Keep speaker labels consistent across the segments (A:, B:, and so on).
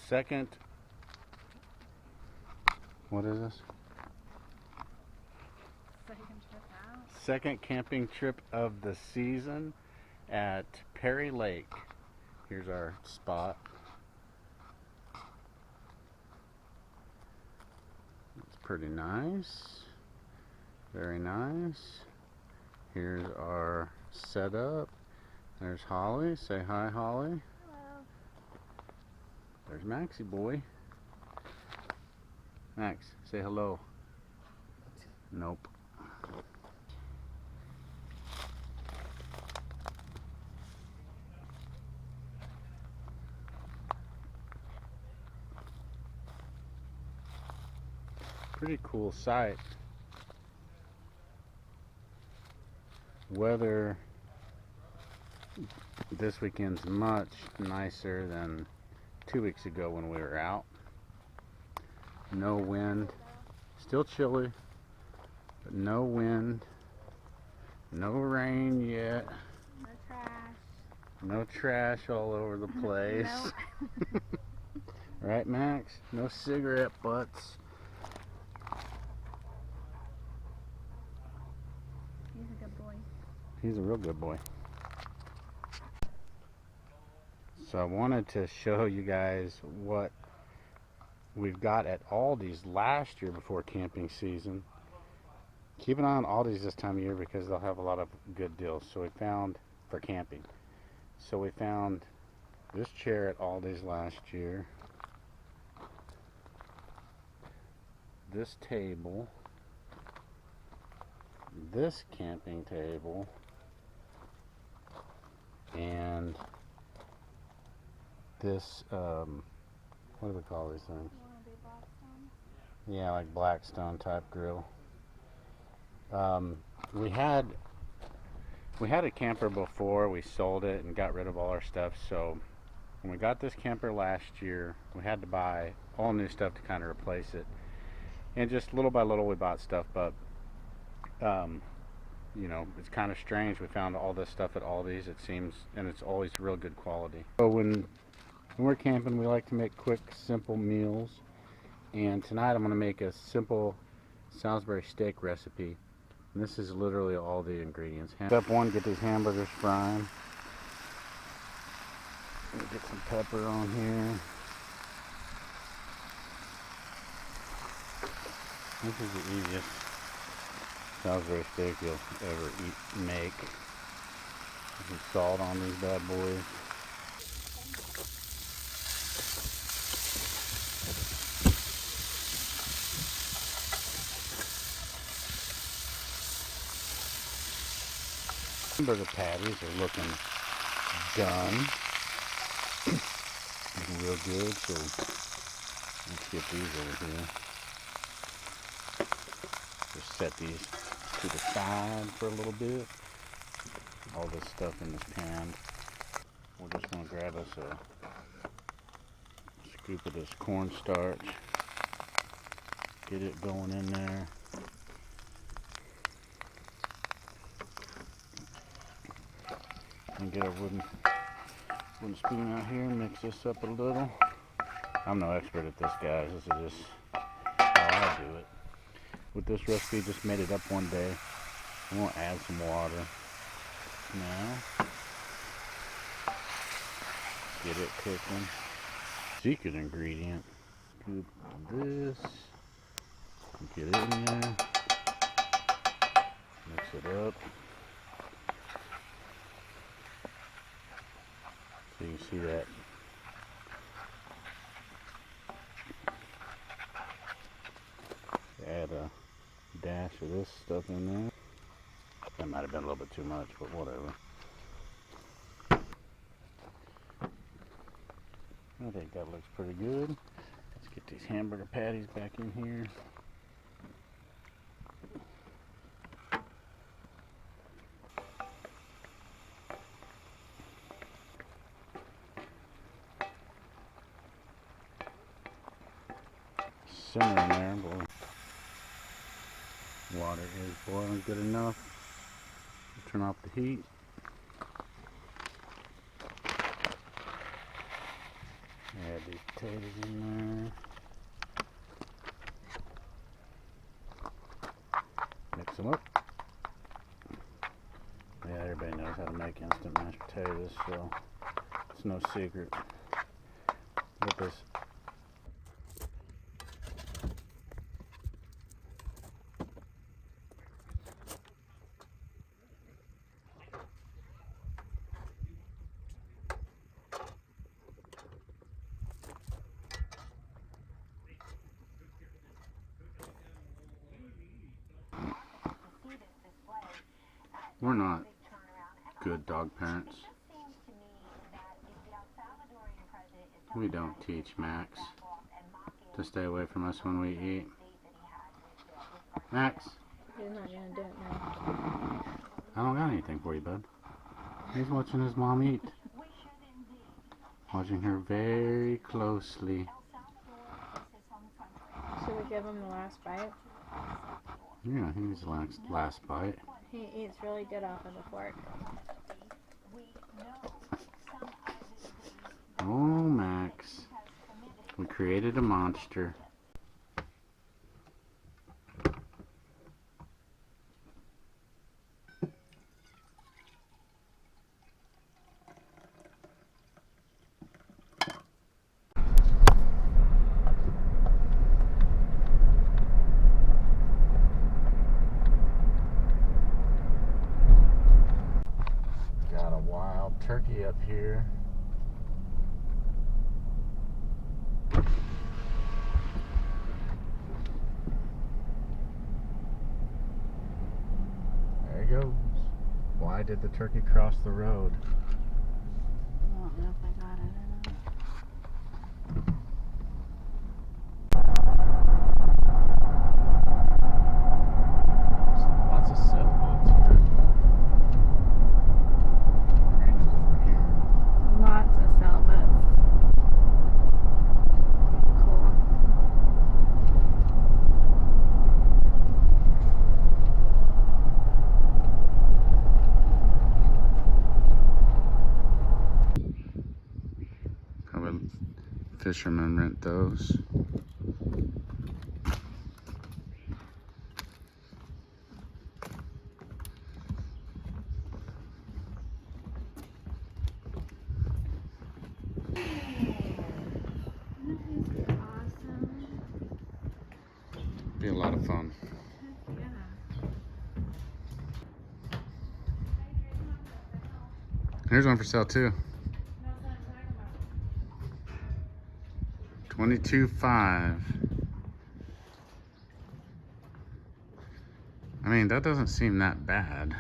A: second, what is this?
B: Second trip out.
A: Second camping trip of the season at Perry Lake. Here's our spot. It's pretty nice. Very nice. Here's our setup. There's Holly. Say hi, Holly.
B: Hello.
A: There's Maxie boy. Max, say hello. Nope. Pretty cool sight. Weather this weekend's much nicer than 2 weeks ago when we were out. No wind, still chilly, but no wind, no rain yet.
B: No trash.
A: No trash all over the place.
B: No.
A: Right, Max? No cigarette butts.
B: He's a good boy.
A: He's a real good boy. So I wanted to show you guys what we've got at Aldi's last year before camping season. Keep an eye on Aldi's this time of year because they'll have a lot of good deals. So we found, for camping, so we found this chair at Aldi's last year. This table. This camping table. And this, what do we call these things? Yeah, like Blackstone type grill. We had a camper before. We sold it and got rid of all our stuff. So when we got this camper last year, we had to buy all new stuff to kind of replace it. And just little by little we bought stuff, but you know, it's kind of strange. We found all this stuff at Aldi's, it seems, and it's always real good quality. So when we're camping, we like to make quick, simple meals. And tonight I'm going to make a simple Salisbury steak recipe. And this is literally all the ingredients. Step one, get these hamburgers frying. Get some pepper on here. This is the easiest Salisbury steak you'll ever make. Some salt on these bad boys. Hamburger patties are looking done. Looking real good, so let's get these over here. Just set these to the side for a little bit. All this stuff in this pan. We're just going to grab us a scoop of this cornstarch. Get it going in there. And get a wooden spoon out here and mix this up a little. I'm no expert at this, guys. This is just how I do it. With this recipe, just made it up one day. I'm going to add some water now. Get it cooking. Secret ingredient. Scoop this. Get it in there. Mix it up. So you can see that. Add a dash of this stuff in there. That might have been a little bit too much, but whatever. I think that looks pretty good. Let's get these hamburger patties back in here. Simmer in there. Water is boiling good enough. Turn off the heat. Add these potatoes in there. Mix them up. Yeah, everybody knows how to make instant mashed potatoes, so it's no secret. Get this. We're not good dog parents. We don't teach Max to stay away from us when we eat. Max,
B: He's not gonna do it now.
A: I don't got anything for you, bud. He's watching his mom eat. Watching her very closely.
B: Should we give him the last bite?
A: Yeah, he's last bite.
B: He eats really good off of the fork.
A: Oh, Max. We created a monster. Got a wild turkey up here. There he goes. Why did the turkey cross the road?
B: I don't know if I got it or not.
A: Lots of sailboats here. Marinas over here.
B: Lots of sailboats. Cool.
A: Probably fishermen rent those.
B: This is awesome.
A: Be a lot of fun.
B: Yeah.
A: Here's one for sale too. 22.5. I mean, that doesn't seem that bad.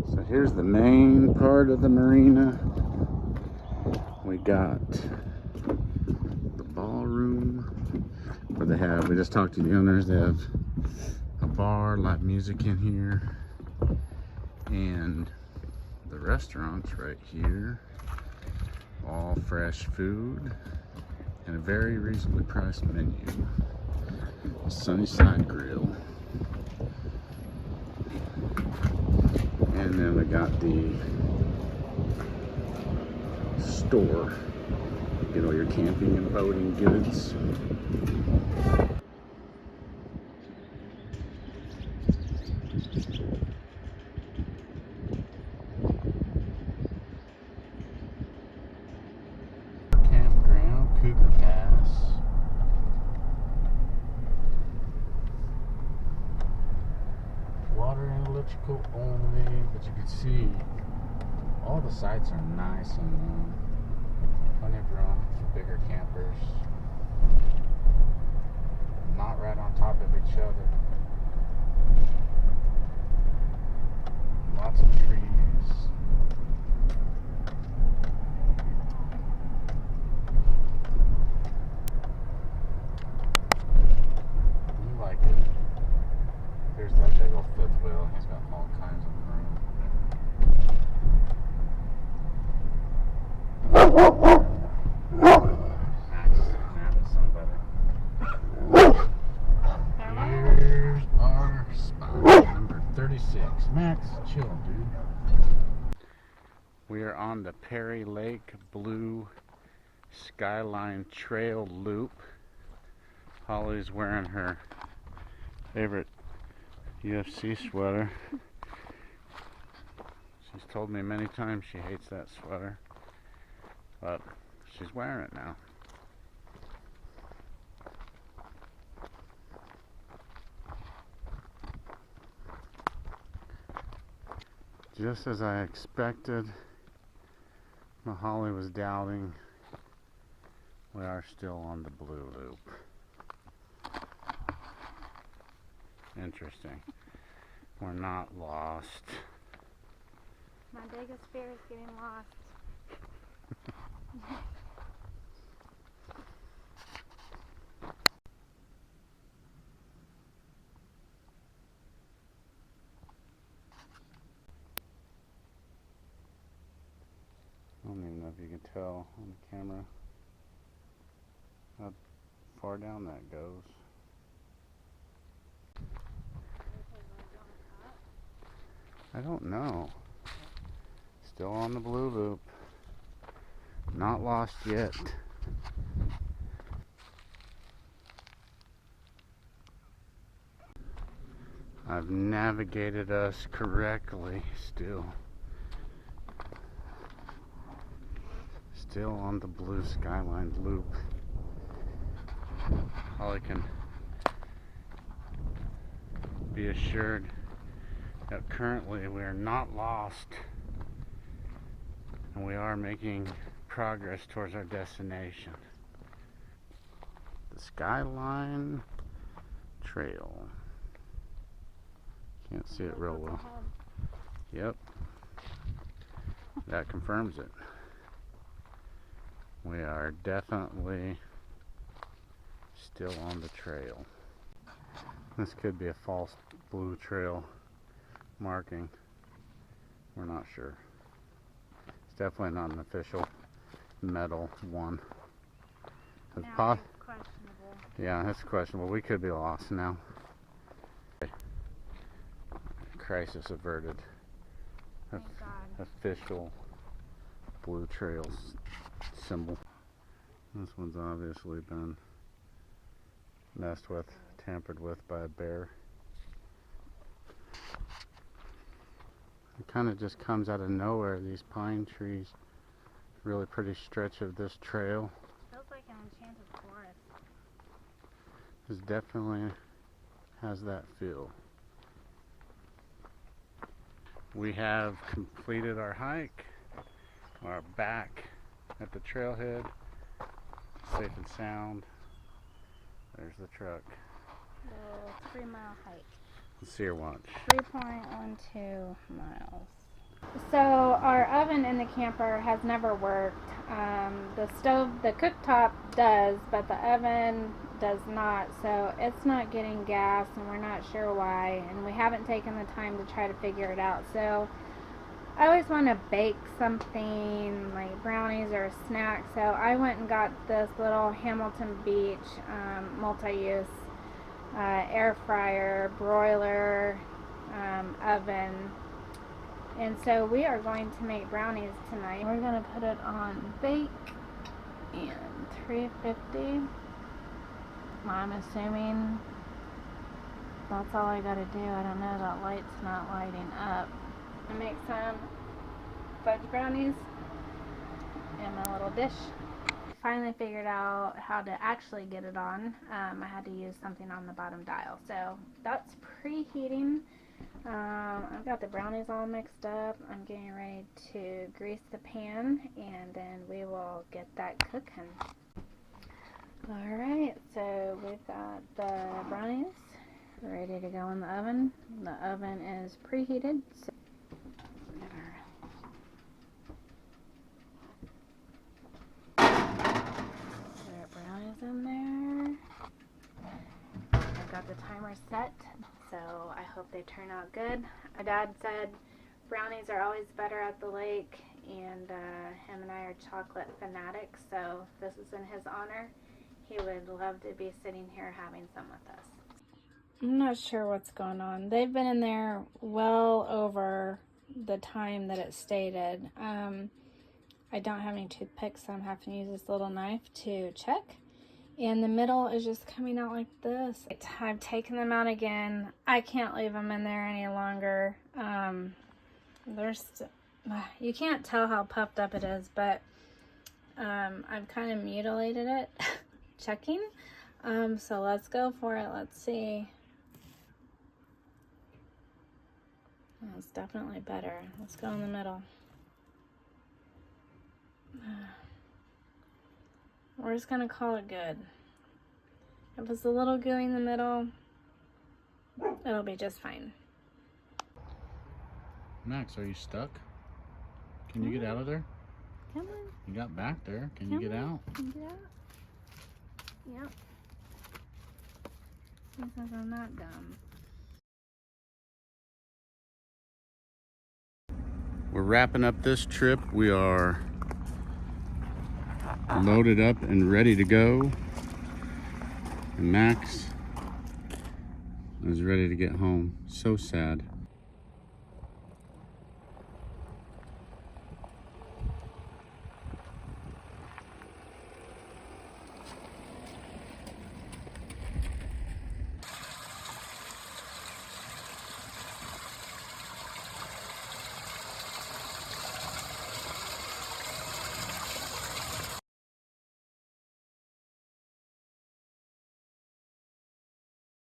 A: So here's the main part of the marina. We got the ballroom where they have, we just talked to the owners, they have a bar, live music in here, and the restaurant's right here. All fresh food and a very reasonably priced menu. Sunnyside Grill. And then we got the store. Get all your camping and boating goods. Campground, Cougar Pass. Water and electrical only, but you can see all the sites are nice and long. Plenty of room for bigger campers. Not right on top of each other. Lots of trees. You like it. Here's that big old fifth wheel. He's got all kinds of room. Max mad at somebody. Here's our spot number 36. Max, chill, dude. We are on the Perry Lake Blue Skyline Trail Loop. Holly's wearing her favorite UFC sweater. She's told me many times she hates that sweater, but she's wearing it now. Just as I expected, Holly was doubting. We are still on the blue loop. Interesting. We're not lost.
B: My biggest fear is getting lost.
A: I don't even know if you can tell on the camera how far down that goes. I don't know. Still on the blue loop. Not lost yet. I've navigated us correctly still. Still on the blue skyline loop. Holly can be assured that currently we are not lost, and we are making progress towards our destination. The Skyline Trail. Can't see it real well. Yep. That confirms it. We are definitely still on the trail. This could be a false blue trail marking. We're not sure. It's definitely not an official metal one. It's
B: Now it's questionable.
A: yeah, it's questionable. We could be lost now. Okay. Crisis averted.
B: Thank God.
A: Official blue trails symbol. This one's obviously been messed with, tampered with by a bear. It kind of just comes out of nowhere, these pine trees. Really pretty stretch of this trail.
B: Feels like an enchanted forest.
A: This definitely has that feel. We have completed our hike. We're back at the trailhead, safe and sound. There's the truck.
B: The 3-mile hike.
A: Let's see her watch.
B: 3.12 miles. So our oven in the camper has never worked. The stove, the cooktop does, but the oven does not. So it's not getting gas, and we're not sure why. And we haven't taken the time to try to figure it out. So I always want to bake something like brownies or a snack. So I went and got this little Hamilton Beach multi-use air fryer, broiler, oven. And so we are going to make brownies tonight. We're going to put it on bake and 350. I'm assuming that's all I got to do. I don't know, that light's not lighting up. I make some fudge brownies in my little dish. Finally figured out how to actually get it on. I had to use something on the bottom dial. So that's preheating. I've got the brownies all mixed up. I'm getting ready to grease the pan, and then we will get that cooking. Alright, so we've got the brownies ready to go in the oven. The oven is preheated. So brownies in there. I've got the timer set so I hope they turn out good. My dad said brownies are always better at the lake, and him and I are chocolate fanatics, so this is in his honor. He would love to be sitting here having some with us. I'm not sure what's going on. They've been in there well over the time that it stated. I don't have any toothpicks, so I'm having to use this little knife to check. And the middle is just coming out like this. I've taken them out again. I can't leave them in there any longer. You can't tell how puffed up it is, but I've kind of mutilated it checking. So let's go for it. Let's see. Oh, it's definitely better. Let's go in the middle. We're just gonna call it good. If it's a little gooey in the middle, it'll be just fine.
A: Max, are you stuck? Can you get out of there?
B: Come on.
A: You got back there. Can you get out?
B: Can you get out? Yep. He says I'm not dumb.
A: We're wrapping up this trip. We are loaded up and ready to go. And Max is ready to get home. So sad.